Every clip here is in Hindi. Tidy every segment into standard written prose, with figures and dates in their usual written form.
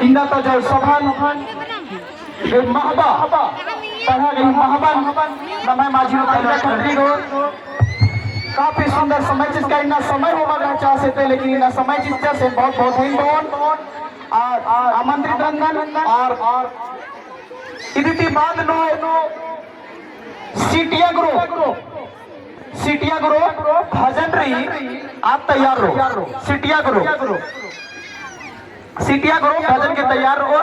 इंदा तो जो सभान महबा पढ़ा गई महबन नमय माझी पहला खत्री हो काफी सुंदर समय जिसका इतना समय होगा चाहते थे लेकिन इतना समय जिसका से बहुत बहुत हिंदोन और आमंत्रित रंगन और इदिति बाद नो सीटिया ग्रो भजनरी आप तैयार रहो सीटिया ग्रो भजन के तैयार रहो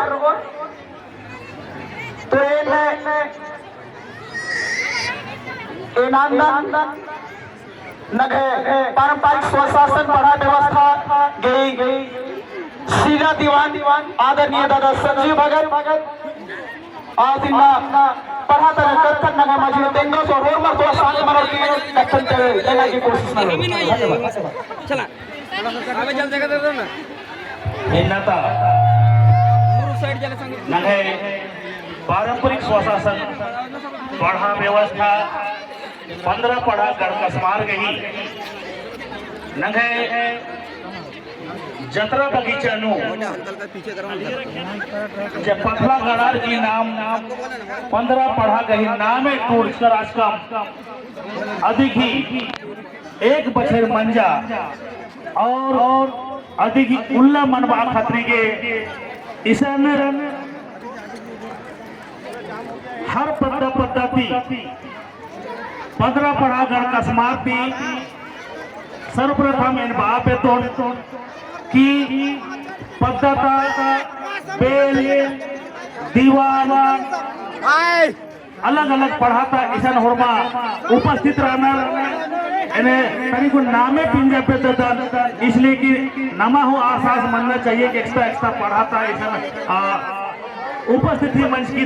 तो नगे पारंपरिक स्वशासन पढ़ा व्यवस्था गई सीधा दीवान आदरणीय दादा संजीव भगत आज पढ़ा तरह कथन नगा माझी तेंगो सो रोड पर थोड़ा साले मारो की कथन लेने की कोशिश करो चला आवे जल जगह दे ना भिन्नता साइड जले संगे नगे पारंपरिक स्वशासन पढ़ा व्यवस्था 15 पढ़ा गढ़कसमार गई नगे जतरा बगीचा नु जब पथला गड़ार की नाम 15 पढ़ा गई नामे टूर कर आज का अधिक ही एक बछर मंजा और अधिक ही उल्ला मनवा खतरी के ईसन हर पद्धति 15 पढ़ा गढ़कसमार थी सर्वप्रथम इन बाप तो की पद्धता बेल दीवान अलग अलग पढ़ाता ईशान होरमा उपस्थित रहना इन्हें तरी को नामे पिंजे पे तो इसलिए कि नमा हो आसास मानना चाहिए कि एक्स्ट्रा पढ़ाता ईशान उपस्थिति मंच की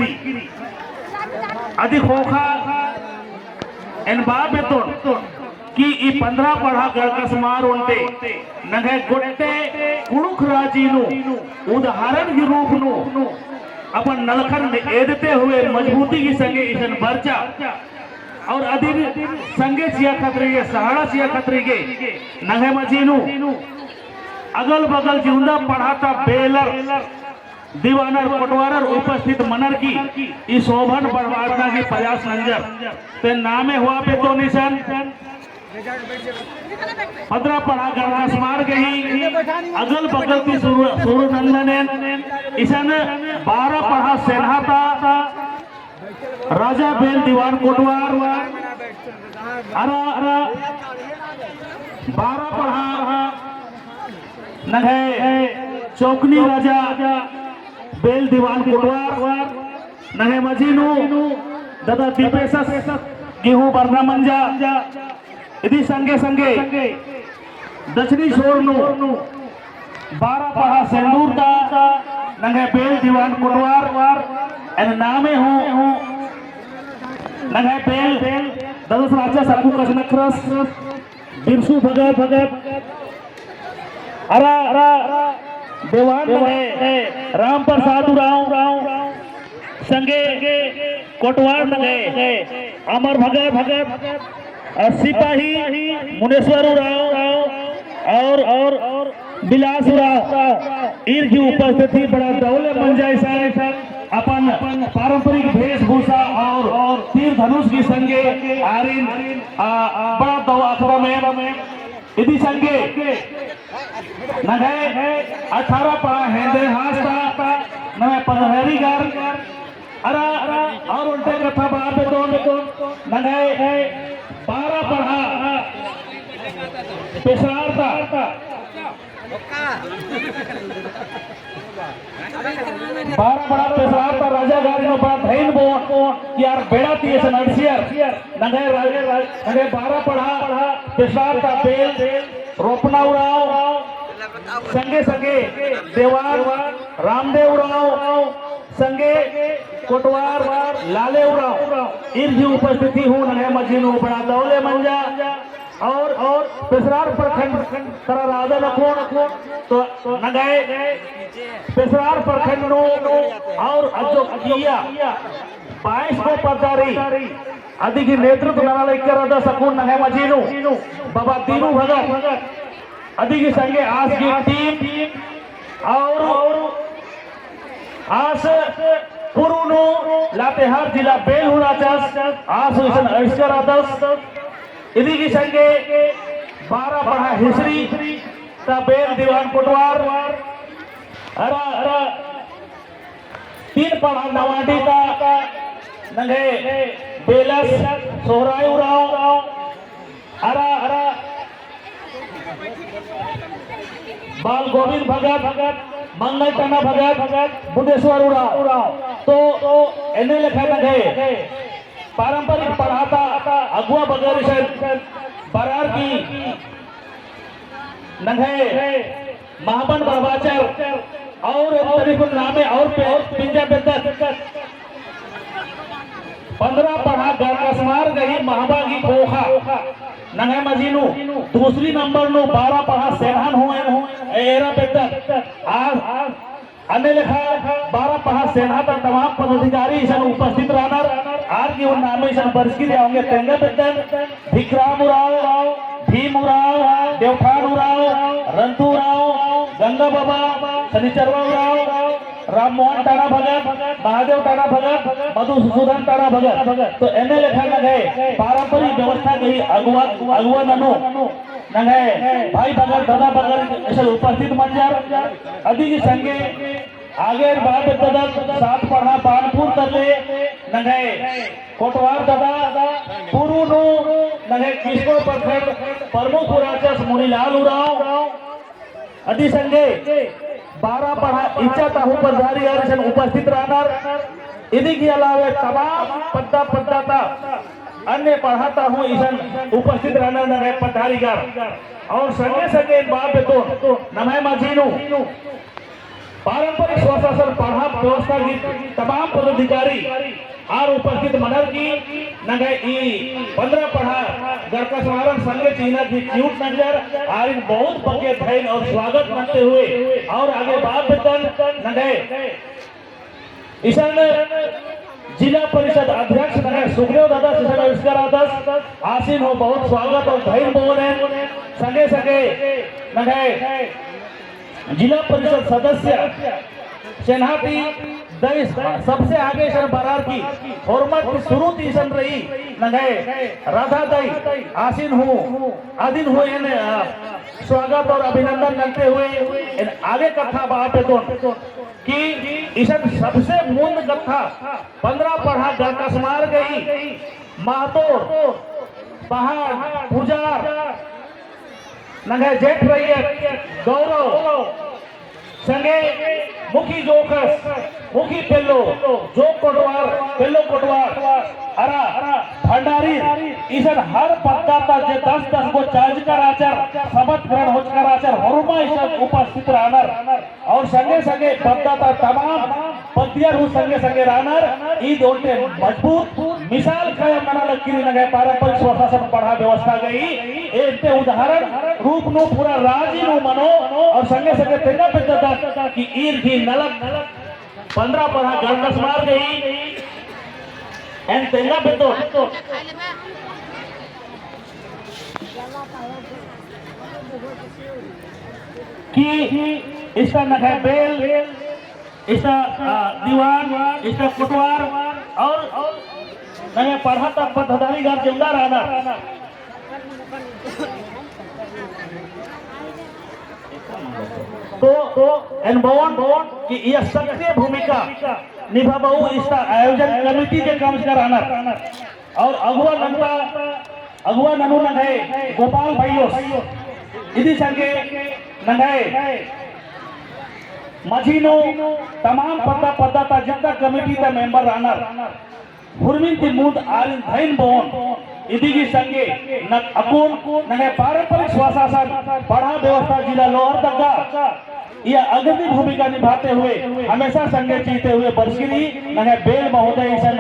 अधिक होखा इन बाप तो कि 15 पढ़ा गढ़कसमार उनते नगे गोटे कुणुख राजी उदाहरण के रूप नु अपन नलखन में एदते हुए मजबूती की संगे ईशन बर्चा और अधिक संगे सिया खतरे के सहारा सिया खतरे के नगे मजीनु अगल बगल जिंदा पढ़ाता बेलर दीवानर पटवारर उपस्थित मनर की इस शोभन बर्बादना की प्रयास नंजर ते नामे हुआ पे तो निशान 15 पढ़ा गढ़कसमार गई अगल बगल की सूर्य नंदन ईशान 12 पढ़ा सेनाता राजा बेल दीवान कोटवार अरा 12 पढ़ा नगे चौकनी राजा बेल दीवान कोटवार नगे मजीनू दादा दीपेश गेहूं बरना मंजा यदि संगे संगे दक्षिणी छोर नु 12 पढ़ा सेंदूर दा नगे बेल दीवान कोटवार एन नामे हूं नगे बेल ददस राजा सकू कसनक्रस बिरसू भगत अरा देवान नगे राम प्रसाद राव संगे कोटवार नगे अमर भगत सिपाही मुनेश्वर राव और बिलास राव इन की उपस्थिति बड़ा दौले मंजाई अपन पारंपरिक वेशभूषा और तीर धनुष की संगे आरिन बड़ा दवा में यदि संगे नगे 18 पढ़ा हेंदे हास्ता नगे पधहरी गार अरा और उल्टे कथा बाप तो नगे 12 पढ़ा पेशरारता 12 पढ़ा पेशरारता राजा गाड़ी में बड़ा धैन बोन यार बेड़ा थी ऐसे नरसियर नगे 12 पढ़ा पेशरारता बेल रोपना उड़ाओ संगे देवार रामदेव राव संगे कोटवार लाले उड़ाव इनकी उपस्थिति हूँ नगे मजीनू बड़ा दौले मंजा और पेशरार प्रखंड करा राजा नखो तो नगे पेशरार प्रखंड नो और अजो किया 22 को पदारी अधिक नेतृत्व नाला इक्कर सकून नगे मजीनू बाबा दीनू भगत अधिक संगे आज की टीम और आज पुरुनु लातेहार जिला बेलहुराचास आज इसन अविष्कार आदस इदी की संगे 12 पढ़ा हिस्ट्री का बेल दीवान कोटवार अरा 3 पढ़ा नवाडी का नंगे बेलस सोहराय उराव अरा बाल गोविंद भगत मंगल टना भगत बुद्धेश्वर उराव तो एने लिखा नंगे पारंपरिक पढ़ाता अगुआ बगैर बरार की नंगे महाबन बाबाचर और तरीकुल नामे और पिंजा बेदत 15 पढ़ा गरकसमार गई महाबागी खोखा नंगे मजीनू दूसरी नंबर नु 12 पढ़ा सेनान हुए एरा बेदत आज अन्य लिखा 12 पढ़ा सेना का तमाम पदाधिकारी इसन उपस्थित रहना आज की उन नामे इसन बरसकी दे होंगे तेंगे बेदत भिक्राम उराव भीम उराव देवठान उराव रंतू उराव गंगा बाबा शनिचरवा उराव राम मोहन टाना भगत महादेव टाना भगत मधुसूदन टाना भगत तो एने लिखा नगे पारंपरिक व्यवस्था गई अगुआ ननु नगे भाई भगत दादा भगत ऐसे उपस्थित मंजर अधिक संगे आगे बाप तदत 7 पढ़ा पानपुर तले नगे कोटवार दादा पुरुनु नगे किसको प्रखंड प्रमुख उराचस मुनीलाल उराव अधिक संगे 12 पढ़ा इच्छा ताहू पधारी और उपस्थित रहना इदी के अलावा तमाम पद्दाता अन्य पढ़ाता हूँ ईसन उपस्थित रहना नगे पधारीगार और संगे संगे बाप तो नमय मजीनू पारंपरिक स्वशासन पढ़ा व्यवस्था की तमाम पदाधिकारी और उपस्थित मनर की नगे 15 पढ़ा गरकसवारन संगे चीना की क्यूट नजर और इन बहुत बके धैर्य और स्वागत करते हुए और आगे बाप बेतन नगे ईशन जिला परिषद अध्यक्ष नगे सुखदेव दादा से आविष्कार आदस आसीन हो बहुत स्वागत और धैर्य बोले संगे संगे नगे जिला परिषद सदस्य सेनापति दई सबसे आगे सन बरार की हरमत की शुरू तीसन रही नगे राधा दई आसीन हूँ आदिन हुए स्वागत और अभिनंदन करते हुए आगे कथा बाप तो कि ईशन सबसे मूल कथा 15 पढ़ा गरकसमार गई महतोड़ पहाड़ पुजार नंगे जेठ रही गौरव संगे मुखी जोकस मुखी पेल्लो जो कोटवार पेल्लो कोटवार अरा भंडारी इसन हर पदाता जे 10 को चार्ज कर आचर सबत ग्रहण हो कर आचर हरुमा इसन उपस्थित रहनर और संगे संगे पदाता तमाम पतियर हु संगे संगे रहनर ई दोटे मजबूत मिसाल कय मना लकीरी नगे पारंपरिक स्वशासन पढ़ा व्यवस्था गई एते उदाहरण रूप नु पूरा राज्य नु मनो और संगे संगे तेना पदाता की ईर की नलक 15 पढ़ा गरकसमार गई एंड तेना बेतो कि इसका नखा बेल इसका दीवान इसका कुटवार और नगे पढ़ा तक पदाधिकारी गार जिंदा रहना तो एनबोन कि यह सक्रिय भूमिका निभाबू इसका आयोजन कमेटी के काम से रहना और अगुआ ननु नगे गोपाल भाइयों इदी संगे नगे मजीनो तमाम पदाता जनता कमेटी का मेंबर रहना हुरमिन ती मूद आलिन धैन बोन इदी की संगे न अकुन नगे पारंपरिक स्वशासन पढ़ा व्यवस्था जिला लोहर दग्गा यह अग्रणी भूमिका निभाते हुए हमेशा संगे जीते हुए बरसिरी नगे बेल महोदय ईसन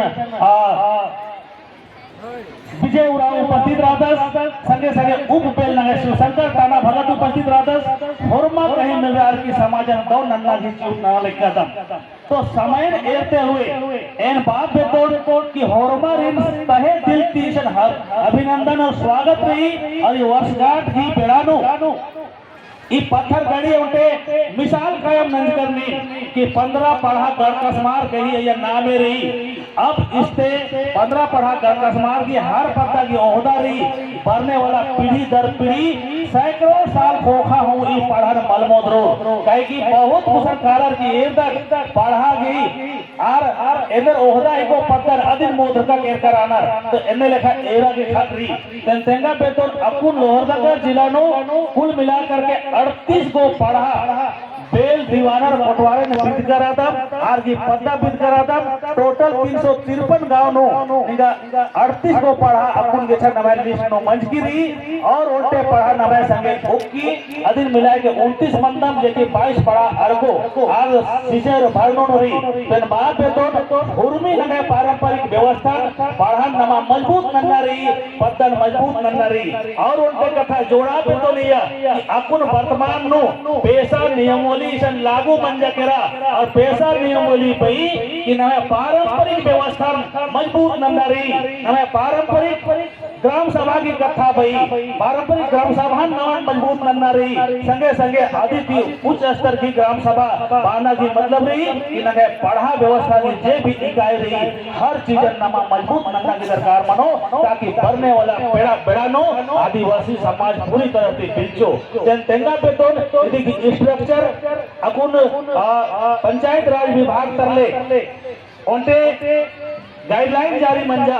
विजय उराव उपस्थित रहतस संगे संगे उप बेल नगे शिवशंकर टाना भगत उपस्थित रहतस होरमा कहीं नगर की समाजन दो नन्ना जी चूट ना लेकर तो समय एरते हुए एन बात बेतोड़ की होरमा रिन तहे दिल तीसन अभिनंदन और स्वागत रही और ये वर्षगांठ की बेड़ानो ई पत्थर गड़ी उठे मिसाल कायम नंज करनी कि 15 पढ़ा कर कसमार कही या नामे रही। अब इससे 15 पढ़ा कर कसमार की हर पत्ता की ओहदा रही बढ़ने वाला पीढ़ी दर पीढ़ी सैकड़ों साल खोखा हूँ ई पढ़र मलमोदरो कहे कि बहुत मुसर कालर की एर तक पढ़ा गई आर एदर ओहदा को पत्थर अदिन मोदर का केर कर आनर तो एने लेखा एरा के खातरी तेंगा पे तो अपुन लोहरदगा जिला नो कुल मिला करके 38 को पढ़ा बेल दीवानर पटवारे ने बिद करा था आर की पद्दा बिद करा था टोटल 353 गांव नो निगा 38 को पढ़ा अपन के छन नवाई लिस्ट नो मंज की रही और उल्टे पढ़ा नवाई संगे बुक की अदिन मिलाए के 29 मंदम जेके 22 पढ़ा अरगो आर सिशर भरनो नो रही तन बाद पे तो उर्मी नगे पारंपरिक व्यवस्था पढ़ा नमा मजबूत नन्ना रही पद्दन मजबूत नन्ना रही और उल्टे कथा जोड़ा पे तो लिया अपन वर्तमान नो पेशा नियमों लागू मंजा करा और पैसा नियमोली पई कि नवे पारंपरिक व्यवस्था मजबूत नंदारी नवे पारंपरिक ग्राम सभा की कथा भई पारंपरिक ग्राम सभा नवन मजबूत नंदारी संगे संगे आदित्य उच्च स्तर की ग्राम सभा बाना की मतलब रही कि नगे पढ़ा व्यवस्था की जे भी इकाई रही हर चीज नमा मजबूत नंदा की सरकार मनो ताकि बढ़ने वाला पेड़ा बेड़ा नो आदिवासी समाज पूरी तरह से बिल्चो तेंगा पे तो यदि स्ट्रक्चर अकुन पंचायत राज विभाग तरले उनते गाइडलाइन जारी मंजा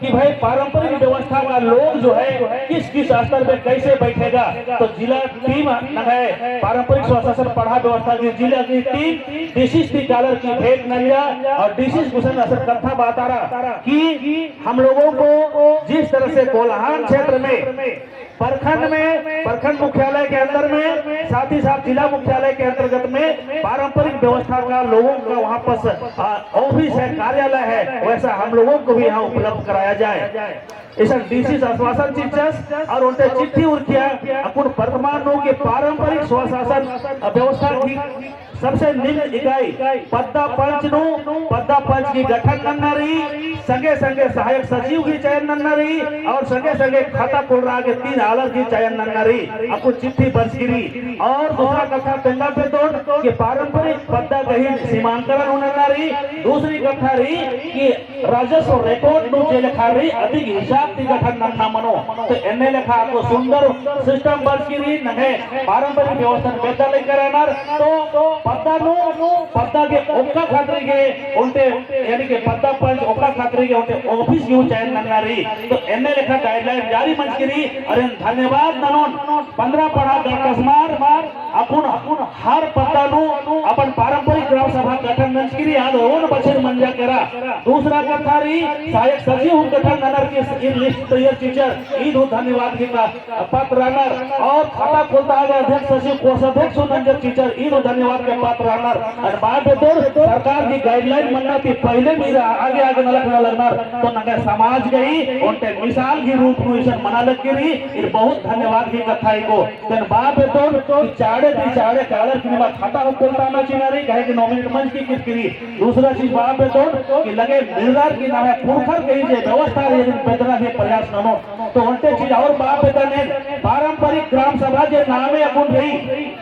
कि भाई पारंपरिक व्यवस्था का लोग जो है किस किस स्तर पे कैसे बैठेगा तो जिला टीम है पारंपरिक स्वशासन पढ़ा व्यवस्था की जिला की टीम डिसिस कालर की भेद नलिया और डिसिस कुशन असर कथा बता रहा कि हम लोगों को जिस तरह से कोल्हान क्षेत्र में प्रखंड मुख्यालय के अंदर में साथ ही साथ जिला मुख्यालय के अंतर्गत में पारंपरिक व्यवस्था का लोगों का वहाँ पर ऑफिस है कार्यालय है वैसा हम लोगों को भी यहाँ उपलब्ध कराया जाए ऐसा डीसी आश्वासन चिट्ठा और उनसे चिट्ठी उर्खिया अपन वर्तमान नो के पारंपरिक स्वशासन व्यवस्था की सबसे निम्न इकाई पद्दा पंच की गठन करना रही संगे संगे सहायक सचिव की चयन करना रही और संगे संगे खाता खोल रहा के 3 आलर की चयन करना रही आपको चिट्ठी बच गिरी और दूसरा कथा तेंगा पे तोड़ कि पारंपरिक पद्दा कहीं सीमांकन होना रही दूसरी कथा रही कि राजस्व रिकॉर्ड नो जे लिखा रही अधिक हिसाब की गठन करना मनो तो एने लिखा आपको सुंदर सिस्टम बच गिरी नहे पारंपरिक व्यवस्था बेहतर लेकर आना तो पत्ता के ओका खातरी के उल्टे यानी कि पत्ता पंच ओका खातरी के उल्टे ऑफिस की चयन करना रही तो एने लेखा गाइडलाइन जारी मंच करी अरे धन्यवाद ननोन 15 पढ़ा कसमार अपन हर पत्ता नु अपन पारंपरिक ग्राम सभा गठन मंच करी आज ओन बछर मंजा करा दूसरा कथा रही सहायक सचिव गठन ननर की इन लिस्ट तैयार टीचर ईद धन्यवाद की पत्र रनर और खाता खोलता है अध्यक्ष सचिव कोषाध्यक्ष नंजर टीचर ईद धन्यवाद के पात्र रनर और बाद में तो सरकार की गाइडलाइन मनना थी पहले भी आगे आगे नलक न लगना तो नगे समाज गई उनके मिसाल की रूप में इसे मना लग गिरी ये बहुत धन्यवाद की कथा को तन बाद में तो चाड़े कालर की खाता को खोलता ना चिना रही कहे कि नॉमिनेट मंच की किसकी दूसरा चीज बाद में तो कि लगे मिलदार की नाम है पुरखर कही जे व्यवस्था यदि बेदना के प्रयास न हो तो उल्टे चीज और बाप बेदने पारंपरिक ग्राम सभा जे नामे अपन रही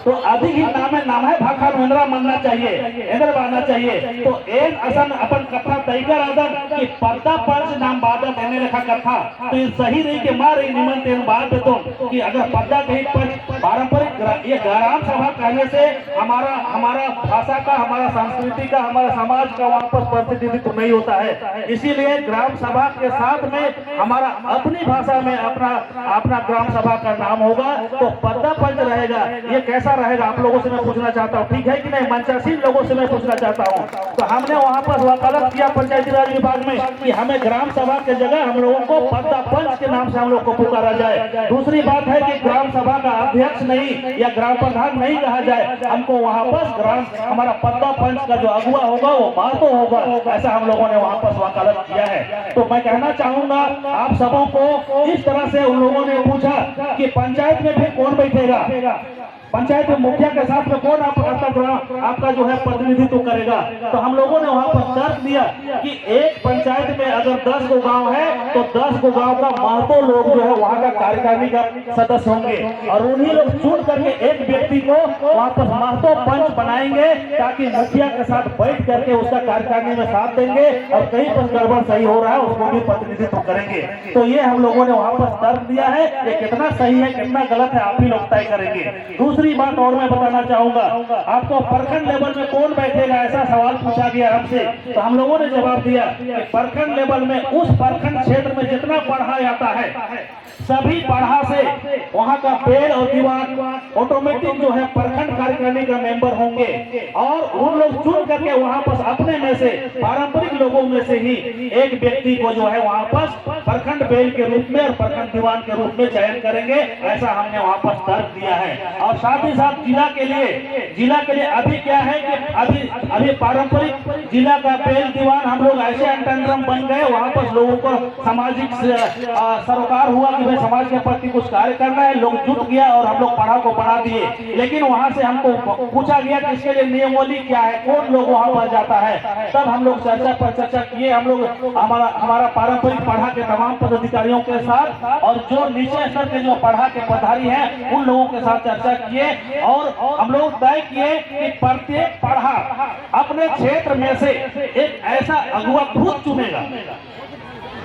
तो अधिक ही नाम है भाखा महिंद्रा मानना चाहिए इधर बनना चाहिए तो एक असन अपन कथा तय कर आदन कि पद्दा पंच नाम बाद देने लिखा कथा तो ये सही नहीं कि मार निमंत्रण बात तो कि अगर पद्दा कहीं पंच पारंपरिक ये ग्राम सभा कहने से हमारा भाषा का हमारा संस्कृति का हमारा समाज का वहाँ पर प्रतिनिधित्व नहीं होता है इसीलिए ग्राम सभा के साथ में हमारा अपनी भाषा में अपना ग्राम सभा का नाम होगा तो पद्दा पंच रहेगा ये कैसा रहेगा आप लोगों से मैं पूछना चाहता हूँ ठीक है कि नहीं मंचासीन लोगों से मैं पूछना चाहता हूँ तो हमने वहाँ पर वकालत किया पंचायती राज विभाग में कि हमें ग्राम सभा के जगह हम लोगों को पद्दा पंच के नाम से हम लोग को पुकारा जाए दूसरी बात है कि ग्राम सभा का अध्यक्ष नहीं या ग्राम प्रधान नहीं कहा जाए हमको वहाँ पर हमारा पद्दा पंच का जो अगुआ होगा वो महतो होगा ऐसा हम लोगों ने वहाँ पर वकालत किया है तो मैं कहना चाहूंगा आप सबों को इस तरह से उन लोगों ने पूछा कि पंचायत में फिर कौन बैठेगा पंचायत में मुखिया के साथ में कौन आपका जो है प्रतिनिधित्व करेगा। तो हम लोगों ने वहां पर तर्क दिया कि एक पंचायत में अगर 10 गो गांव है तो 10 गो गांव का महत्व लोग जो है वहां का कार्यकारिणी का सदस्य होंगे और उन्हीं लोग चुन करके एक व्यक्ति को वहां पर महत्व पंच बनाएंगे ताकि मुखिया के साथ बैठ करके उसका कार्यकारिणी में साथ देंगे और कहीं पर गड़बड़ सही हो रहा है उसको भी प्रतिनिधित्व करेंगे। तो ये हम लोगों ने वहां पर तर्क दिया है, ये कितना सही है कितना गलत है आप ही लोग तय करेंगे। दूसरी बात और मैं बताना चाहूंगा, आपको प्रखंड लेवल में कौन बैठेगा ऐसा सवाल पूछा गया हमसे, तो हम लोगों ने जवाब दिया कि प्रखंड लेवल में उस प्रखंड क्षेत्र में जितना पढ़ा जाता है सभी पढ़ा से वहां का पेड़ और दीवार ऑटोमेटिक जो है प्रखंड कार्यकारिणी का मेंबर होंगे और उन लोग चुन करके वहां पर अपने में से पारंपरिक लोगों में से ही एक व्यक्ति को जो है वहां पर प्रखंड बेल के रूप में और प्रखंड दीवान के रूप में चयन करेंगे, ऐसा हमने वहां पर तर्क दिया है। और साथ ही साथ जिला के लिए अभी क्या है कि अभी पारंपरिक जिला का बेल दीवान हम लोग ऐसे अंतरम बन गए, वहां पर लोगों को सामाजिक सरोकार हुआ कि भाई समाज के प्रति कुछ कार्य करना है, लोग जुट गया और हम लोग पढ़ा को बढ़ा दिए। लेकिन वहां से हमको पूछा गया कि इसके लिए नियमावली क्या है, कौन लोग वहां पर जाता है। तब हम लोग चर्चा पर चर्चा किए, हम लोग हमारा पारंपरिक पढ़ा के तमाम पदाधिकारियों के साथ और जो नीचे स्तर के जो पढ़ा के पधारी हैं उन लोगों के साथ चर्चा किए और हम लोग तय किए कि प्रत्येक पढ़ा अपने क्षेत्र में से एक ऐसा अगुवा खुद चुनेगा,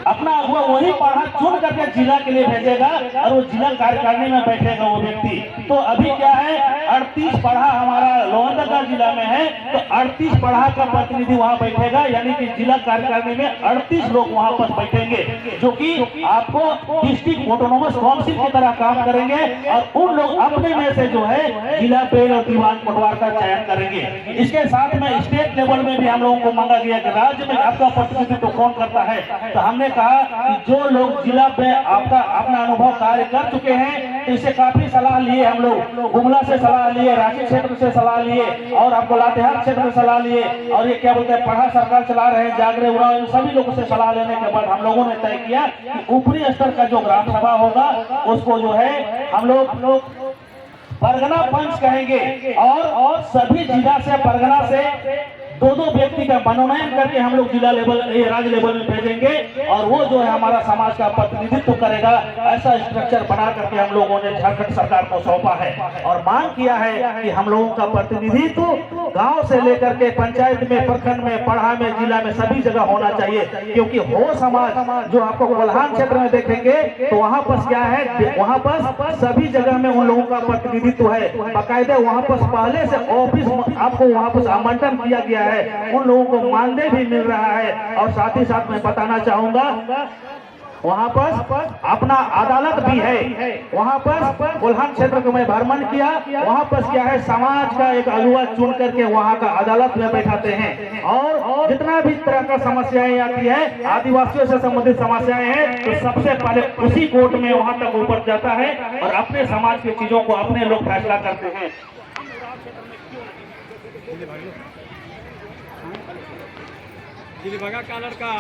अपना अगुवा वही पढ़ा चुन करके जिला के लिए भेजेगा और वो जिला कार्यकारिणी में बैठेगा वो व्यक्ति। तो अभी क्या है 38 पढ़ा हमारा लोहरदगा जिला में है, तो 38 पढ़ा का प्रतिनिधि वहां बैठेगा, यानी कि जिला कार्यकारिणी में 38 लोग वहां पर बैठेंगे जो कि आपको डिस्ट्रिक्ट ऑटोनोमस काउंसिल की तरह काम करेंगे और उन लोग अपने में से जो है जिला पेड़ और दीवान कोटवार का चयन करेंगे। इसके साथ में स्टेट लेवल में भी हम लोगों को मांगा गया कि राज्य में आपका प्रतिनिधित्व कौन करता है, तो हमने कहा कि जो लोग जिला पे आपका अपना अनुभव कार्य कर चुके हैं तो इससे काफी सलाह लिए, हम लोग गुमला से सलाह लिए, रांची क्षेत्र से सलाह लिए और आपको लातेहार क्षेत्र से सलाह लिए और ये क्या बोलते हैं पढ़ा सरकार चला रहे हैं जागरे उड़ा, सभी लोगों से सलाह लेने के बाद हम लोगों ने तय किया कि ऊपरी स्तर का जो ग्राम सभा होगा उसको जो है हम लोग परगना पंच कहेंगे और सभी जिला से परगना से दो व्यक्ति का मनोनयन करके हम लोग जिला लेवल राज्य लेवल में भेजेंगे और वो जो है हमारा समाज का प्रतिनिधित्व करेगा। ऐसा स्ट्रक्चर बना करके हम लोगों ने झारखंड सरकार को सौंपा है और मांग किया है कि हम लोगों का प्रतिनिधित्व गांव से लेकर के पंचायत में प्रखंड में पढ़ा में जिला में सभी जगह होना चाहिए, क्योंकि हो समाज जो आपको कोल्हान क्षेत्र में देखेंगे तो वहाँ पर क्या है, वहाँ पर सभी जगह में उन लोगों का प्रतिनिधित्व है, बाकायदे वहाँ पर पहले से ऑफिस आपको वहाँ पर आमंत्रण किया गया है, उन लोगों को मानदेय भी मिल रहा है। और साथ ही साथ मैं बताना चाहूंगा वहाँ पर अपना अदालत भी है, वहाँ पर कोल्हान क्षेत्र को मैं भ्रमण किया, वहाँ पर क्या है समाज का एक अगुवा चुन करके वहाँ का अदालत में बैठाते हैं और जितना भी तरह का समस्याएं आती है आदिवासियों से संबंधित समस्याएं हैं तो सबसे पहले उसी कोर्ट में वहाँ तक ऊपर जाता है और अपने समाज की चीजों को अपने लोग फैसला करते हैं। बघा का लड़का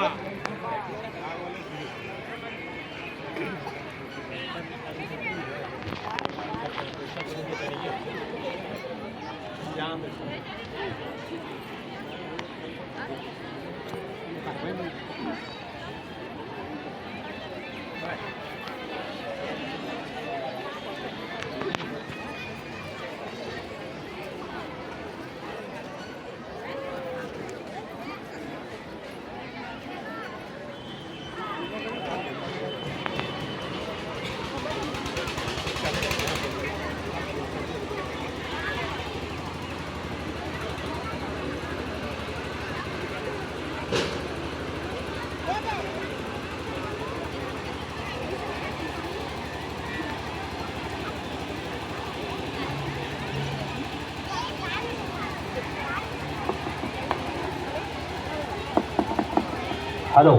हेलो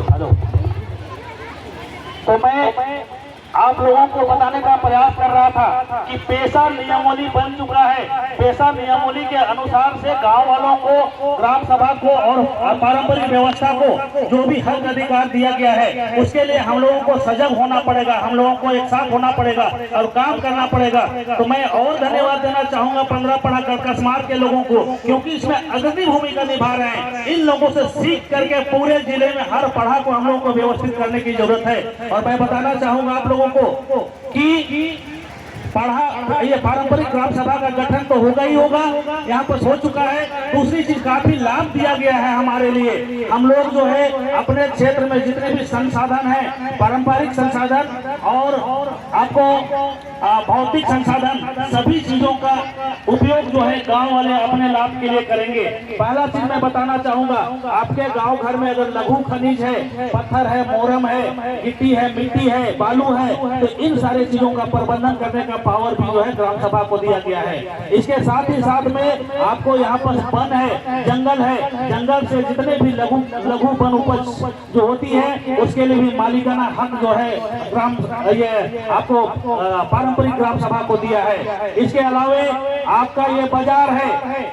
तो मैं आप लोगों को बताने का प्रयास कर रहा था कि पेशा नियमावली बन चुका है पेशा नियमावली के अनुसार से गांव वालों को, ग्राम सभा को और पारंपरिक व्यवस्था को जो भी हक अधिकार दिया गया है उसके लिए हम लोगों को सजग होना पड़ेगा, हम लोगों को एक साथ होना पड़ेगा और काम करना पड़ेगा। तो मैं और धन्यवाद देना चाहूंगा 15 पढ़ा कसमार के लोगों को, क्योंकि इसमें अग्रणी भूमिका निभा रहे हैं। इन लोगों से सीख करके पूरे जिले में हर पढ़ा को हम लोगों को व्यवस्थित करने की जरूरत है। और मैं बताना चाहूंगा आप लोगों को कि पढ़ा ये पारंपरिक ग्राम सभा का गठन तो होगा ही होगा, यहाँ पर हो चुका है। दूसरी चीज काफी लाभ दिया गया है हमारे लिए। हम लोग जो है अपने क्षेत्र में जितने भी संसाधन हैं, पारंपरिक संसाधन और आपको भौतिक संसाधन, सभी चीजों का उपयोग जो है गांव वाले अपने लाभ के लिए करेंगे। पहला चीज मैं बताना चाहूंगा, आपके गांव घर में अगर लघु खनिज है, पत्थर है, मोरम है, गिट्टी है, मिट्टी है, बालू है, तो इन सारी चीजों का प्रबंधन करने का पावर भी जो है ग्राम सभा को दिया गया है। इसके साथ ही साथ में आपको यहाँ पर वन है, जंगल है, जंगल से जितने भी लघु वन उपज जो होती है उसके लिए भी मालिकाना हक जो है ग्राम ये आपको पारंपरिक ग्राम सभा को दिया है। इसके अलावे आपका ये बाजार है,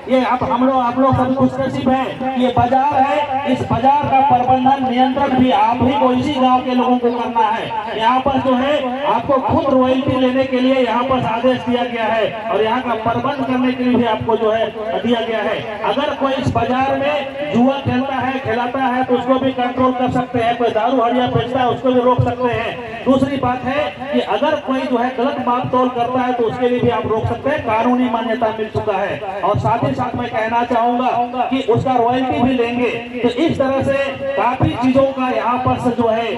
ये आप लोग सब खुशनसीब हैं, ये बाजार है, इस बाजार का प्रबंधन नियंत्रण भी आप ही को, इसी गांव के लोगों को करना है। यहाँ पर जो है आपको खुद रॉयल्टी लेने के लिए यहाँ पर आदेश दिया गया है और यहाँ का प्रबंध करने के लिए भी आपको जो है दिया गया है। अगर कोई इस बाजार में जुआ खेलता है, खिलाता है तो उसको भी कंट्रोल कर सकते हैं, कोई दारू हड़िया बेचता है उसको भी रोक सकते हैं। दूसरी बात है कि अगर कोई जो है गलत माप तोल करता है तो उसके लिए भी आप रोक सकते हैं, कानूनी मान्यता मिल चुका है। और साथ ही साथ मैं कहना चाहूंगा कि उसका रॉयल्टी भी लेंगे। तो इस तरह से काफी चीजों का यहाँ पर जो है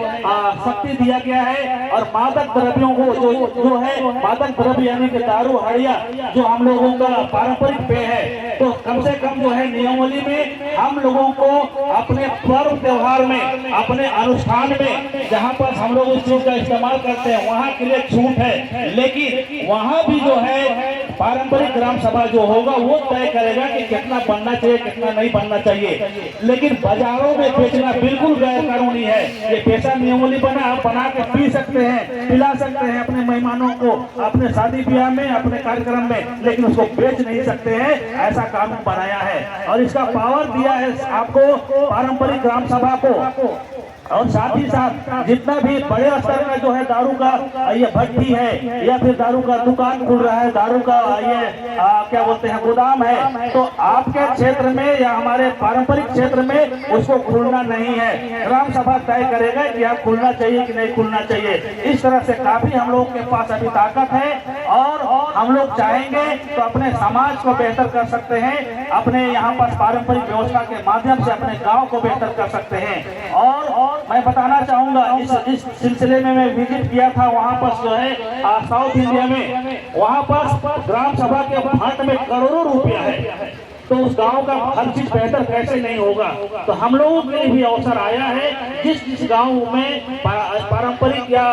शक्ति दिया गया है। और मादक द्रव्यों को जो है मादक द्रव्य यानी कि दारू हड़िया जो हम लोगों का पारंपरिक पेय है, तो कम से कम जो है नियमावली में हम लोगों को अपने पर्व त्योहार में, अपने अनुष्ठान में जहाँ पर हम लोग इस चीज का इस्तेमाल करते हैं वहाँ के लिए छूट है। लेकिन वहाँ भी जो है पारंपरिक ग्राम सभा जो होगा वो तय करेगा कि कितना बनना चाहिए, कितना नहीं बनना चाहिए। लेकिन बाजारों में बेचना बिल्कुल गैर कानूनी है। ये पेशा नियमावली बना के पी सकते हैं, पिला सकते हैं अपने मेहमानों को, अपने शादी ब्याह में, अपने कार्यक्रम में, लेकिन उसको बेच नहीं सकते हैं। ऐसा कानून बनाया है और इसका पावर दिया है आपको पारंपरिक ग्राम सभा को। और साथ ही साथ जितना भी बड़े स्तर का जो है दारू का ये भट्टी है या फिर दारू का दुकान खुल रहा है, दारू का ये क्या बोलते हैं गोदाम है, तो आपके क्षेत्र में या हमारे पारंपरिक क्षेत्र में उसको खुलना नहीं है। ग्राम सभा तय करेगा कि आप खुलना चाहिए कि नहीं खुलना चाहिए। इस तरह से काफी हम लोग के पास अभी ताकत है और हम लोग चाहेंगे तो अपने समाज को बेहतर कर सकते हैं, अपने यहाँ पर पारंपरिक व्यवस्था के माध्यम से अपने गाँव को बेहतर कर सकते हैं। और मैं बताना चाहूंगा इस सिलसिले में मैं विजिट किया था, वहाँ पर जो है साउथ इंडिया में, वहाँ पर ग्राम सभा के फंड में करोड़ों रुपया है, तो उस गांव का हर चीज बेहतर कैसे नहीं होगा। तो हम लोगों के लिए भी अवसर आया है, जिस गांव में पारंपरिक या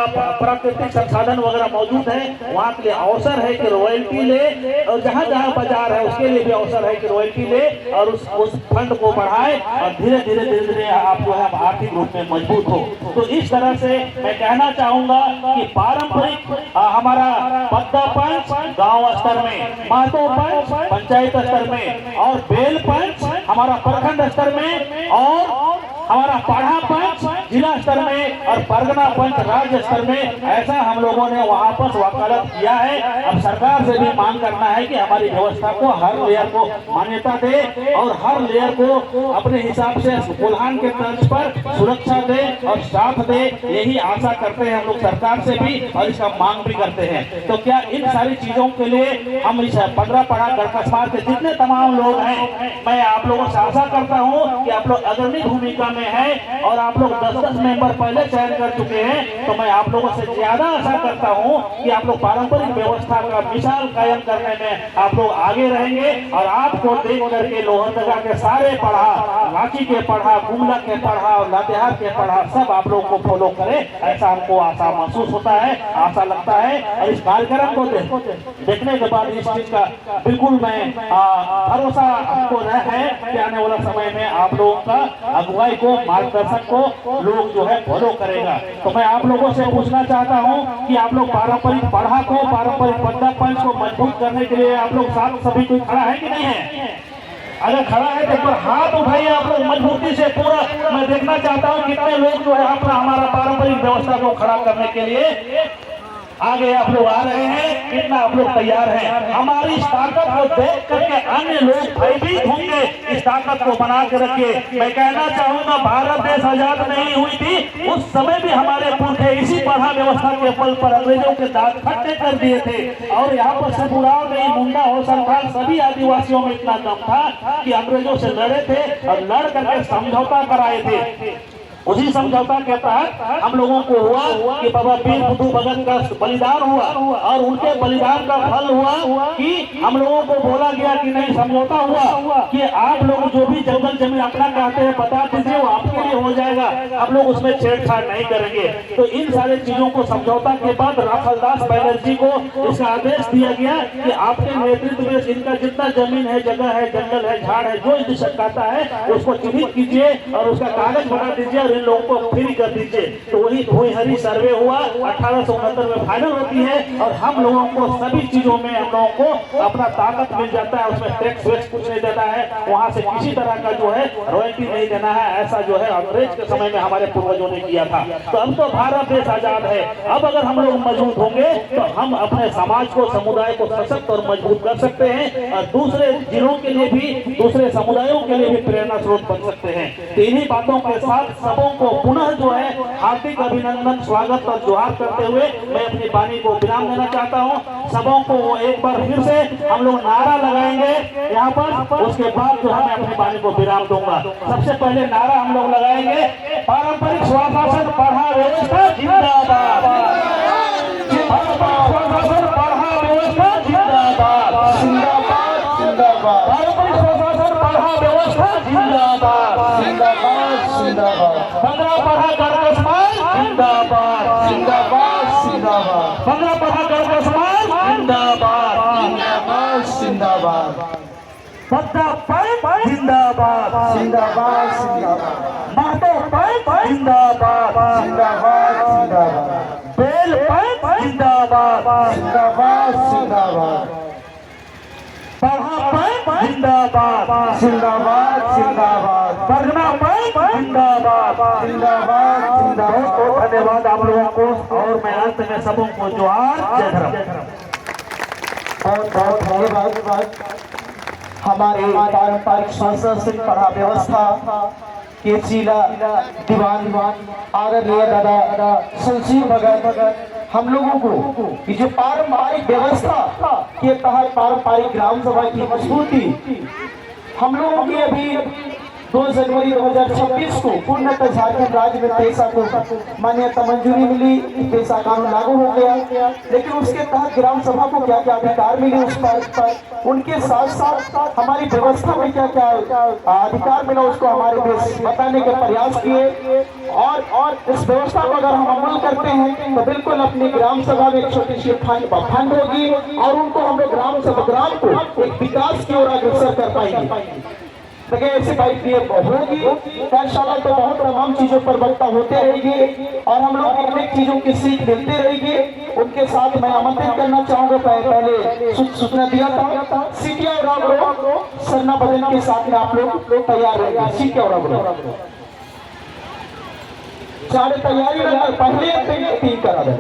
प्राकृतिक संसाधन वगैरह मौजूद है वहाँ के लिए अवसर है कि रॉयल्टी ले, और जहाँ जहाँ बाजार है उसके लिए भी अवसर है कि रॉयल्टी ले और उस फंड को बढ़ाए और धीरे धीरे आप जो है आर्थिक रूप में मजबूत हो। तो इस तरह से मैं कहना चाहूंगा कि पारंपरिक हमारा पद्दा पंच गाँव स्तर में, महतो पंच पंचायत स्तर में और बेल पंच हमारा प्रखंड स्तर में और हमारा पाढ़ा पंच जिला स्तर में और परगना पंच राज्य स्तर में, ऐसा हम लोगों ने वहाँ पर वकालत किया है। अब सरकार से भी मांग करना है कि हमारी व्यवस्था को हर लेयर को मान्यता दे और हर लेयर को अपने हिसाब से उल्हान के तर्ज पर सुरक्षा दे और साथ दे। यही आशा करते हैं हम लोग सरकार से भी और इसका मांग भी करते हैं। तो क्या इन सारी चीजों के लिए हम इस 15 पढ़ा कसमार के जितने तमाम लोग हैं, मैं आप लोगों से आशा करता हूँ कि आप लोग अग्रणी भूमिका में है और आप लोग 10-10 मेंबर पहले चयन कर चुके हैं। तो मैं आप लोगों से ज्यादा आशा करता हूं कि आप लोग पारंपरिक व्यवस्था का मिसाल कायम करने में आप लोग आगे रहेंगे और आपको देख करके लोहरदगा के सारे पढ़ा, रांची के पढ़ा, गुमला के पढ़ा और लातेहार के पढ़ा सब आप लोग को फॉलो करें, ऐसा हमको आशा महसूस होता है, आशा लगता है। और इस कार्यक्रम को देखने के बाद इस चीज का बिल्कुल मैं भरोसा हमको है कि आने वाला समय में आप लोगों का अगुवाई को, मार्गदर्शक को लोग जो है फॉलो करेगा। तो मैं आप लोगों से पूछना चाहता हूँ कि आप लोग पारंपरिक पढ़ा को, पारंपरिक पद्दा पंच को मजबूत करने के लिए आप लोग साथ सभी कोई खड़ा है कि नहीं है? अगर खड़ा है तो एक बार हाथ उठाइए आप लोग मजबूती से पूरा। मैं देखना चाहता हूँ कितने लोग जो है अपना हमारा पारंपरिक व्यवस्था को खड़ा करने के लिए आगे आप लोग आ रहे हैं, कितना आप लोग तैयार हैं। हमारी इस ताकत को देख करके अन्य लोग भयभीत होंगे। इस ताकत को बना के रखिए। मैं कहना चाहूंगा भारत देश आजाद नहीं हुई थी उस समय भी हमारे पुरखे इसी पढ़ा व्यवस्था के बल पर अंग्रेजों के दांत खट्टे कर दिए थे। और यहाँ पर से बुढ़ाओ नहीं, मुंडा हो, सरकार सभी आदिवासियों में इतना दम था कि अंग्रेजों से लड़े थे और लड़ करके समझौता कराए थे। उसी समझौता के तहत हम लोगों को हुआ कि बाबा वीर बुद्धू भगत का बलिदान हुआ और उनके बलिदान का फल हुआ कि हम लोगों को बोला गया कि नहीं, समझौता हुआ कि आप लोग जो भी जंगल जमीन अपना कहते हैं बता दीजिए, वो आपके लिए हो जाएगा, आप लोग उसमें छेड़छाड़ नहीं करेंगे। तो इन सारे चीजों को समझौता के बाद राफलदास बनर्जी को इसका आदेश दिया गया कि आपके नेतृत्व में इनका जितना जमीन है, जगह है, जंगल है, झाड़ है, जो इस कहता है उसको चिन्हित कीजिए और उसका कागज बना दीजिए, इन लोगों को फ्री कर दीजिए। तो वही भूहरी सर्वे हुआ 1869 में फाइनल होती है और हम लोगों को सभी चीजों में हम लोगों को अपना ताकत मिल जाता है। उसमें टैक्स वैक्स कुछ नहीं देना है, वहां से किसी तरह का जो है रॉयल्टी नहीं देना है। ऐसा जो है अंग्रेज के समय में हमारे पूर्वजों ने किया था। तो अब तो भारत देश आजाद है। अब अगर हम लोग मजबूत होंगे तो हम अपने समाज को, समुदाय को सशक्त और मजबूत कर सकते हैं और दूसरे जिलों के लिए भी, दूसरे समुदायों के लिए भी प्रेरणा स्रोत बन सकते हैं। तो इन्हीं बातों के साथ सबों को पुनः जो है हार्दिक अभिनंदन, स्वागत और जोहार करते हुए मैं अपनी वाणी को विराम देना चाहता हूं। सबों को एक बार फिर से हम लोग नारा लगाएंगे यहाँ पर, उसके बाद जो है मैं अपनी वाणी को विराम दूंगा। सबसे पहले नारा हम लोग लगाएंगे, पारंपरिक स्वशासन पढ़ा व्यवस्था जिंदाबाद, पारंपरिक स्वशासन पढ़ा व्यवस्था जिंदाबाद, जिंदाबाद जिंदाबाद पारंपरिक स्वशासन पढ़ा व्यवस्था जिंदाबाद, जिंदाबाद 15 पढ़ा कर समाज जिंदाबाद, जिंदाबाद जिंदाबाद 15 पढ़ा कर समाज जिंदाबाद, जिंदाबाद जिंदाबाद पद्दा पंच जिंदाबाद, जिंदाबाद जिंदाबाद महतो पंच जिंदाबाद, जिंदाबाद जिंदाबाद बेल पंच जिंदाबाद, जिंदाबाद जिंदाबाद पढ़ा पंच जिंदाबाद, जिंदाबाद जिंदाबाद परगना पंच जिंदाबाद, जिंदाबाद बहुत जिंदाबाद। बहुत धन्यवाद आप लोगों को। और मैं अंत में सबों को जोहार, जय धर्म। बहुत बहुत धन्यवाद। हमारे पारंपरिक संस्कृति पढ़ा व्यवस्था के जिला दीवान आदरणीय दादा संजीव भगत हम लोगों को कि जो पारंपरिक व्यवस्था के तहत पारंपरिक ग्राम सभा की मजबूती हम लोगों की अभी 2 जनवरी 2026 को पूर्णतः झारखंड राज्य में पेशा को मान्यता मंजूरी मिली, पेशा कानून लागू हो गया। लेकिन उसके तहत ग्राम सभा को क्या क्या अधिकार मिले उस पर, उनके साथ साथ हमारी व्यवस्था में क्या क्या अधिकार मिला उसको हमारे देश बताने के प्रयास किए। और इस व्यवस्था को अगर हम अमल करते हैं तो बिल्कुल अपनी ग्राम सभा में एक छोटी सी फंड होगी और उनको हम लोग ग्राम को एक विकास की ओर अग्रसर कर पाएंगे। देखिए ऐसी बाइक ये होगी इंशाल्लाह, तो बहुत तमाम चीजों पर वक्ता होते रहेगी और हम लोग अनेक चीजों की सीख मिलती रहेगी। उनके साथ मैं आमंत्रित करना चाहूंगा, पहले सूचना दिया था सीटिया और सरना भजन के साथ में आप लोग तैयार रहेंगे। सीटिया और सारे तैयारी पहले 3 करा दे।